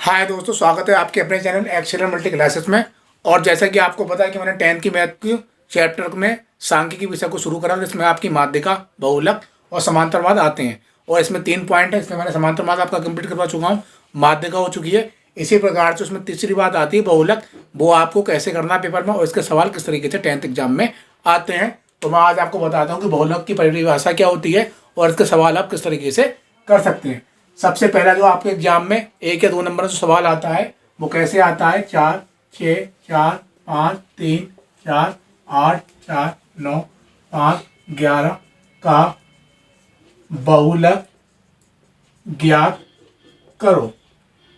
हाय दोस्तों, स्वागत है आपके अपने चैनल एक्सेलेंट मल्टी क्लासेस में। और जैसा कि आपको पता है कि मैंने 10th की मैथ की चैप्टर में सांख्यिकी विषय को शुरू करा, जिसमें आपकी माध्यिका, बहुलक और समांतरवाद आते हैं। और इसमें 3 पॉइंट है। इसमें मैंने समांतरवाद आपका कंप्लीट करवा चुका हूँ, माध्यिका हो चुकी है। इसी प्रकार से उसमें तीसरी बात आती है बहुलक, वो आपको कैसे करना है पेपर में और इसके सवाल किस तरीके से 10th एग्जाम में आते हैं। तो मैं आज आपको बताता हूँ कि बहुलक की परिभाषा क्या होती है और इसके सवाल आप किस तरीके से कर सकते हैं। सबसे पहला जो आपके एग्जाम में 1 या 2 नंबर जो सवाल आता है वो कैसे आता है, 4 6 4 5 3 4 8 4 9 5 11 का बहुलक ज्ञात करो।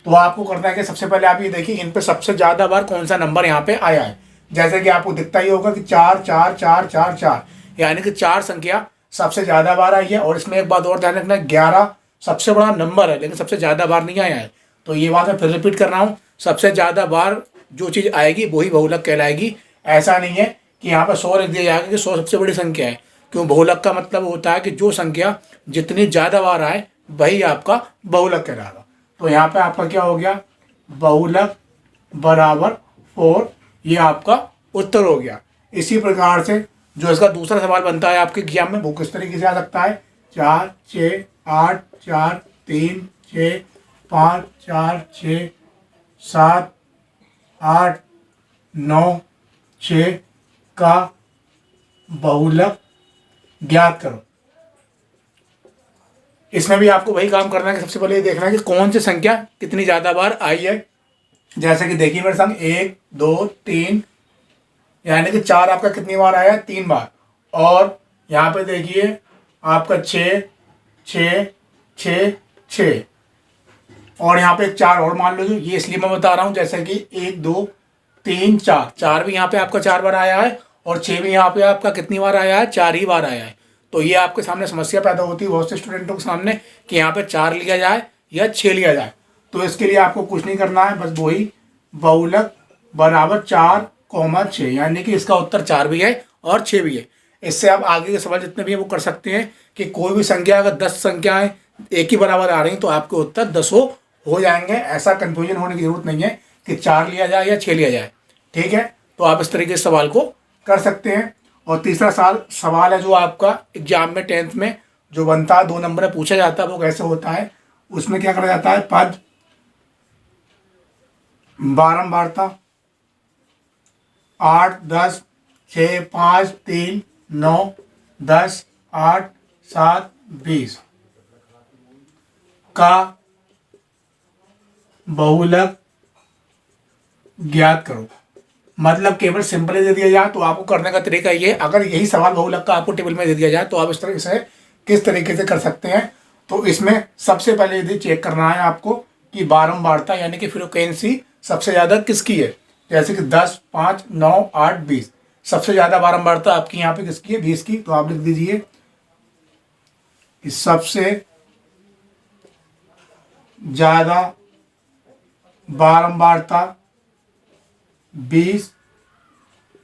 तो आपको करना है कि सबसे पहले आप ये देखिए इन पे सबसे ज़्यादा बार कौन सा नंबर यहाँ पे आया है। जैसे कि आपको दिखता ही होगा कि 4 4 4 4 4, यानी कि 4 संख्या सबसे ज़्यादा बार आई है। और इसमें एक बात और ध्यान रखना, 11 सबसे बड़ा नंबर है लेकिन सबसे ज़्यादा बार नहीं आया है। तो ये बात मैं फिर रिपीट कर रहा हूँ, सबसे ज़्यादा बार जो चीज़ आएगी वही बहुलक कहलाएगी। ऐसा नहीं है कि यहाँ पर 100 लिख दिया जाएगा कि 100 सबसे बड़ी संख्या है। क्यों, बहुलक का मतलब होता है कि जो संख्या जितनी ज़्यादा बार आए वही आपका बहुलक कहलाएगा। तो यहाँ पे आपका क्या हो गया, बहुलक बराबर 4, ये आपका उत्तर हो गया। इसी प्रकार से जो इसका दूसरा सवाल बनता है आपके एग्जाम में, वो किस तरीके से आ सकता है, 4 6 8 4 3 6 5 4 6 7 8 9 6 का बहुलक ज्ञात करो। इसमें भी आपको वही काम करना है कि सबसे पहले ये देखना है कि कौन सी संख्या कितनी ज़्यादा बार आई है। जैसे कि देखिए मेरे संग 1 2 3, यानी कि 4 आपका कितनी बार आया है, 3 बार। और यहाँ पे देखिए आपका 6 6 6 6, और यहाँ पे 4 और मान लो। ये इसलिए मैं बता रहा हूँ जैसे कि 1 2 3 4, 4 भी यहाँ पे आपका 4 बार आया है और 6 भी यहाँ पे आपका कितनी बार आया है, 4 ही बार आया है। तो ये आपके सामने समस्या पैदा होती है बहुत से स्टूडेंटों के सामने कि यहाँ पे 4 लिया जाए या 6 लिया जाए। तो इसके लिए आपको कुछ नहीं करना है, बस वही बहुलक बराबर 4 6, यानी कि इसका उत्तर 4 भी है और 6 भी है। इससे आप आगे के सवाल जितने भी हैं वो कर सकते हैं कि कोई भी संख्या अगर 10 संख्याएं एक ही बराबर आ रही तो आपके उत्तर 10 हो जाएंगे। ऐसा कंफ्यूजन होने की जरूरत नहीं है कि 4 लिया जाए या 6 लिया जाए। ठीक है, तो आप इस तरीके से सवाल को कर सकते हैं। और तीसरा सवाल है जो आपका एग्जाम में 10th में जो बनता है, 2 नंबर में पूछा जाता है, वो कैसे होता है। उसमें क्या करा जाता है, पद बारंबारता 8 10 6 5 3 9 10 8 7 20 का बहुलक ज्ञात करो। मतलब केवल सिंपल दे दिया जाए तो आपको करने का तरीका ये, अगर यही सवाल बहुलक का आपको टेबल में दे दिया जाए तो आप इस तरह से किस तरीके से कर सकते हैं। तो इसमें सबसे पहले यदि चेक करना है आपको कि बारंबारता यानी कि फ्रीक्वेंसी सबसे ज़्यादा किसकी है। जैसे कि 10 5 9 8 20, सबसे ज़्यादा बारंबारता आपकी यहाँ पे किसकी है, 20 की। तो आप लिख दीजिए कि सबसे ज़्यादा बारंबारता 20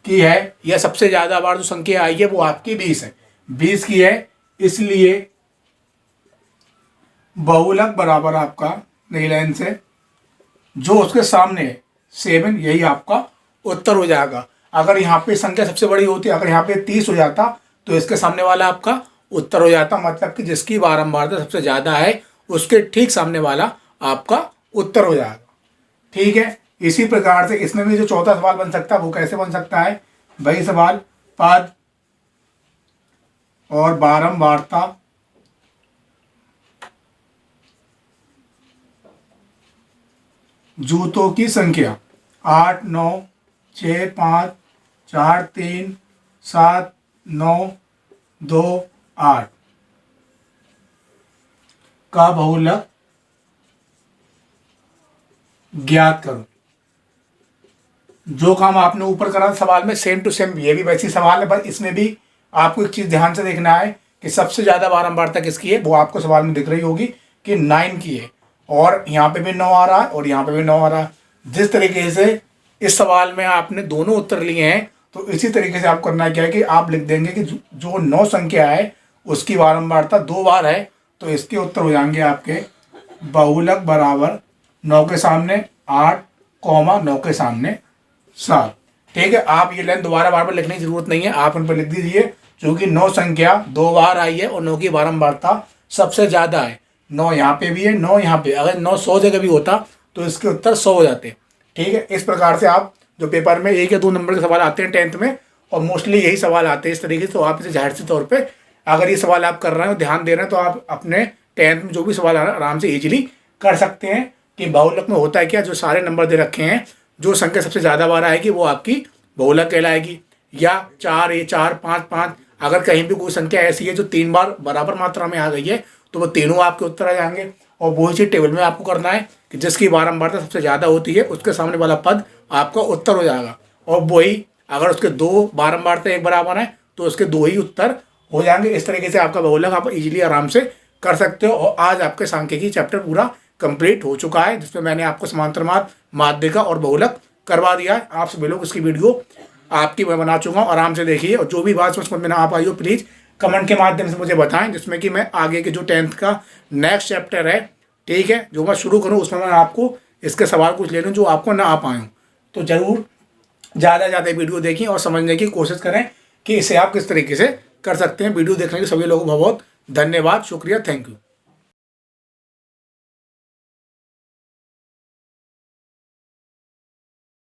की है, या सबसे ज़्यादा बार जो संख्या आई है वो आपकी 20 है, 20 की है। इसलिए बहुलक बराबर आपका नई लाइन से जो उसके सामने है 7, यही आपका उत्तर हो जाएगा। अगर यहाँ पे संख्या सबसे बड़ी होती, अगर यहाँ पे 30 हो जाता तो इसके सामने वाला आपका उत्तर हो जाता। मतलब कि जिसकी बारंबारता सबसे ज़्यादा है उसके ठीक सामने वाला आपका उत्तर हो जाएगा। ठीक है, इसी प्रकार से इसमें भी जो चौथा सवाल बन सकता है वो कैसे बन सकता है, वही सवाल पद और बारंबारता जूतों की संख्या 8 9 6 5 4 3 7 9 2 8 का बहुलक ज्ञात करो। जो काम आपने ऊपर करा सवाल में सेम टू सेम ये भी वैसी सवाल है, बस इसमें भी आपको एक चीज़ ध्यान से देखना है कि सबसे ज़्यादा बारंबारता किसकी है, वो आपको सवाल में दिख रही होगी कि 9 की है। और यहाँ पे भी 9 आ रहा है और यहाँ पे भी 9 आ रहा है। जिस तरीके से इस सवाल में आपने दोनों उत्तर लिए हैं, तो इसी तरीके से आप करना क्या है कि आप लिख देंगे कि जो 9 संख्या है उसकी बारंबारता 2 बार है, तो इसके उत्तर हो जाएंगे आपके बहुलक बराबर 9 के सामने 8, 9 के सामने 7। ठीक है, आप ये लाइन दोबारा बार बार लिखने की जरूरत नहीं है, आप उन पर लिख दीजिए। क्योंकि 9 संख्या 2 बार आई है और 9 की बारंबारता सबसे ज़्यादा है। 9 यहाँ पे भी है, 9 यहाँ पे। अगर 9 100 जगह भी होता तो इसके उत्तर 100 हो जाते। ठीक है, इस प्रकार से आप जो पेपर में 1 या 2 नंबर के सवाल आते हैं 10th में, और मोस्टली यही सवाल आते हैं इस तरीके से, तो आप इसे जाहिर से तौर पर अगर ये सवाल आप कर रहे हैं, ध्यान दे रहे हैं, तो आप अपने 10th में जो भी सवाल आ रहा है आराम से ईजिली कर सकते हैं। कि बहुलक में होता है क्या, जो सारे नंबर दे रखे हैं, जो संख्या सबसे ज़्यादा बार आएगी वो आपकी बहुलक कहलाएगी। या 4, 4, 5, 5, अगर कहीं भी कोई संख्या ऐसी है जो 3 बार बराबर मात्रा में आ गई है तो वो तीनों आपके उत्तर आ जाएंगे। और वही चीज़ टेबल में आपको करना है कि जिसकी बारंबारता सबसे ज़्यादा होती है उसके सामने वाला पद आपका उत्तर हो जाएगा। और वही अगर उसके 2 बारंबारता एक बराबर है तो उसके 2 ही उत्तर हो जाएंगे। इस तरीके से आपका बहुलक आप इजीली आराम से कर सकते हो। और आज आपके सांख्यिकी चैप्टर पूरा कंप्लीट हो चुका है, जिसमें मैंने आपको समांतर माध्य, माध्यिका और बहुलक करवा दिया है। आप सभी लोग इसकी वीडियो आपकी मैं बना चुका हूँ, आराम से देखिए। और जो भी बात समझ में ना आ पाई हो प्लीज़ कमेंट के माध्यम से मुझे बताएं, जिसमें कि मैं आगे के जो 10th का नेक्स्ट चैप्टर है, ठीक है, जो मैं शुरू करूँ उसमें मैं आपको इसके सवाल कुछ ले लूँ जो आपको ना आ पाए। तो ज़रूर ज़्यादा से ज़्यादा वीडियो देखें और समझने की कोशिश करें कि इसे आप किस तरीके से कर सकते हैं। वीडियो देखने के सभी लोगों को बहुत बहुत धन्यवाद, शुक्रिया, थैंक यू।